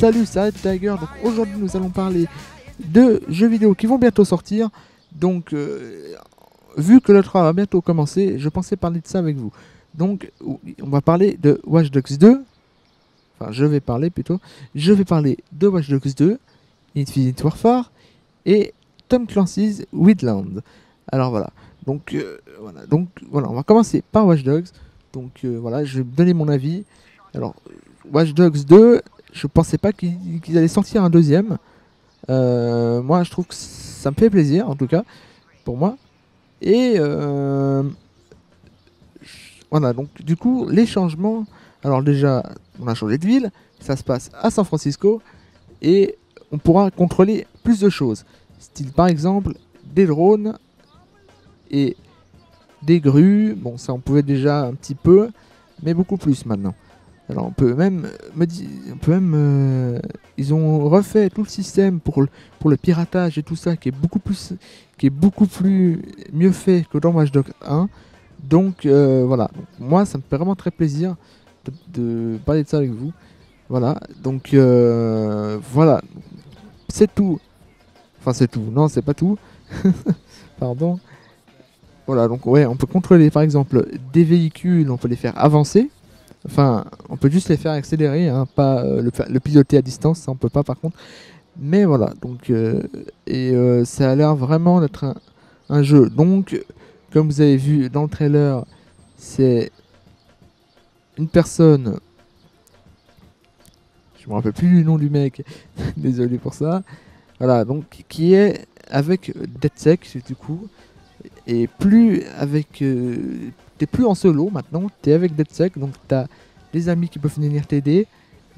Salut, c'est Red Tiger. Donc aujourd'hui nous allons parler de jeux vidéo qui vont bientôt sortir. Donc vu que le 3 va bientôt commencer, je pensais parler de ça avec vous. Donc on va parler de Watch Dogs 2. Enfin je vais parler plutôt. Je vais parler de Watch Dogs 2, Infinite Warfare et Tom Clancy's Wildlands. Alors voilà. Donc voilà, on va commencer par Watch Dogs. Donc voilà, je vais donner mon avis. Alors Watch Dogs 2, je pensais pas qu'ils allaient sortir un deuxième. Moi, je trouve que ça me fait plaisir, en tout cas, pour moi. Et voilà, donc du coup, les changements. Alors déjà, on a changé de ville. Ça se passe à San Francisco. Et on pourra contrôler plus de choses. Style par exemple, des drones et des grues. Bon, ça on pouvait déjà un petit peu, mais beaucoup plus maintenant. Alors on peut même ils ont refait tout le système pour le piratage et tout ça qui est beaucoup plus mieux fait que dans Watch Dogs 1. Donc voilà, donc, moi ça me fait vraiment très plaisir de parler de ça avec vous. Voilà, donc voilà, c'est tout. Enfin c'est tout, non c'est pas tout. Pardon. Voilà, donc ouais, on peut contrôler par exemple des véhicules, on peut les faire avancer. Enfin, on peut juste les faire accélérer, hein, pas le piloter à distance, ça on peut pas par contre. Mais voilà, donc ça a l'air vraiment d'être un jeu. Donc, comme vous avez vu dans le trailer, c'est une personne, je me rappelle plus du nom du mec, désolé pour ça. Voilà, donc qui est avec DedSec du coup, et plus avec t'es plus en solo maintenant, t'es avec DedSec, donc t'as des amis qui peuvent venir t'aider.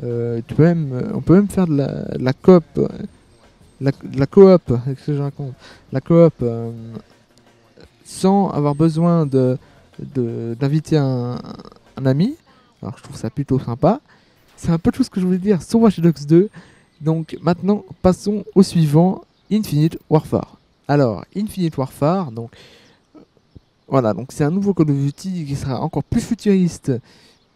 On peut même faire de la coop, la coop, qu'est-ce que je raconte, la coop sans avoir besoin d'inviter un ami. Alors je trouve ça plutôt sympa. C'est un peu tout ce que je voulais dire sur Watch Dogs 2. Donc maintenant passons au suivant, Infinite Warfare. Alors Infinite Warfare, donc voilà, donc c'est un nouveau Call of Duty qui sera encore plus futuriste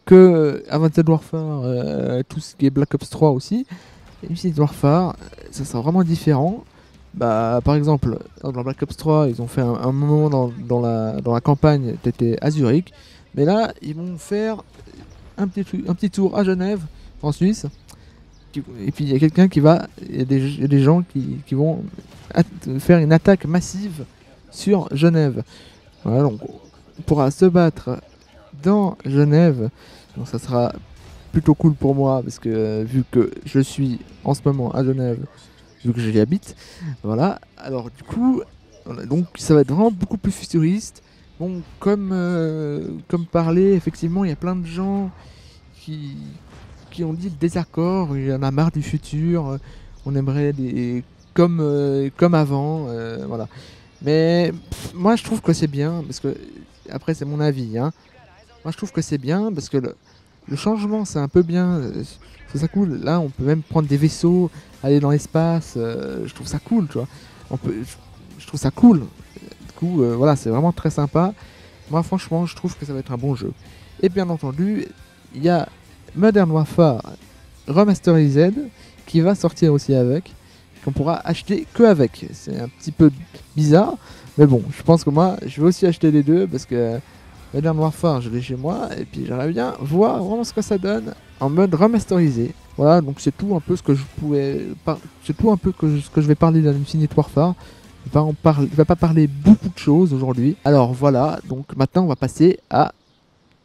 que Advanced Warfare, tout ce qui est Black Ops 3 aussi. Infinite Warfare, ça sera vraiment différent. Bah, par exemple, dans Black Ops 3, ils ont fait un moment dans la campagne, t'étais à Zurich. Mais là, ils vont faire un petit tour à Genève, en Suisse. Et puis il y a quelqu'un qui va, il y a des gens qui vont faire une attaque massive sur Genève. Voilà, donc on pourra se battre dans Genève. Donc ça sera plutôt cool pour moi parce que vu que je suis en ce moment à Genève, vu que j'y habite, voilà. Alors du coup, donc ça va être vraiment beaucoup plus futuriste. Bon, comme parlé, effectivement, il y a plein de gens qui ont dit le désaccord. Il y en a marre du futur. On aimerait des comme avant, voilà. Mais moi je trouve que c'est bien parce que après c'est mon avis, hein. Moi je trouve que c'est bien parce que le changement c'est un peu bien, c'est ça cool. Là on peut même prendre des vaisseaux, aller dans l'espace, je trouve ça cool, tu vois. Je trouve ça cool. Du coup voilà, c'est vraiment très sympa. Moi franchement je trouve que ça va être un bon jeu. Et bien entendu il y a Modern Warfare Remasterized qui va sortir aussi avec, qu'on pourra acheter que avec. C'est un petit peu bizarre, mais bon, je pense que moi, je vais aussi acheter les deux parce que Modern Warfare, je l'ai chez moi et puis j'aimerais bien voir vraiment ce que ça donne en mode remasterisé. Voilà, donc c'est tout un peu ce que je pouvais, c'est tout un peu ce que je vais parler d'Infinite Warfare. Je vais pas parler beaucoup de choses aujourd'hui. Alors voilà, donc maintenant on va passer à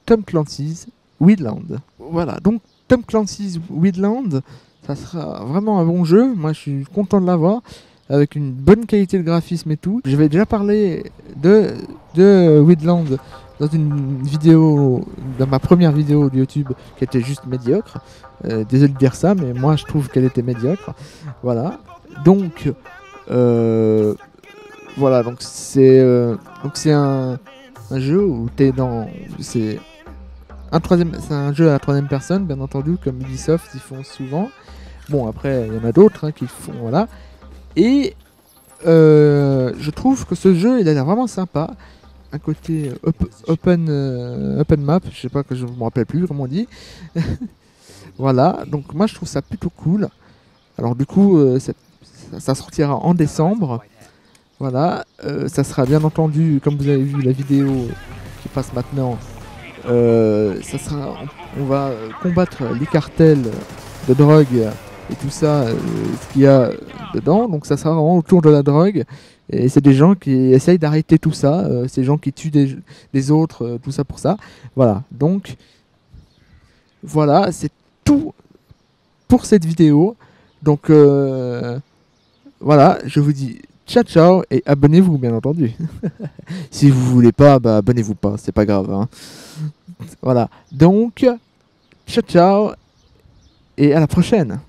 Tom Clancy's Wildlands. Voilà, donc Tom Clancy's Wildlands, ça sera vraiment un bon jeu. Moi, je suis content de l'avoir avec une bonne qualité de graphisme et tout. J'avais déjà parlé de Wildlands dans une vidéo, dans ma première vidéo de YouTube qui était juste médiocre. Désolé de dire ça, mais moi, je trouve qu'elle était médiocre. Voilà. Donc, voilà. Donc c'est un jeu où t'es dans, c'est un jeu à la troisième personne, bien entendu, comme Ubisoft ils font souvent. Bon, après, il y en a d'autres qui font, voilà. Et je trouve que ce jeu, il a l'air vraiment sympa. Un côté open map, je sais pas, que je me rappelle plus comment on dit. Voilà, donc moi je trouve ça plutôt cool. Alors du coup, ça sortira en décembre. Voilà, ça sera bien entendu, comme vous avez vu la vidéo qui passe maintenant, ça sera, on va combattre les cartels de drogue et tout ça, ce qu'il y a dedans. Donc ça sera vraiment autour de la drogue. Et c'est des gens qui essayent d'arrêter tout ça, ces gens qui tuent des autres, tout ça pour ça. Voilà, donc voilà, c'est tout pour cette vidéo. Donc voilà, je vous dis ciao ciao et abonnez-vous bien entendu. Si vous voulez pas, bah abonnez-vous pas, c'est pas grave, hein. Voilà, donc ciao ciao et à la prochaine.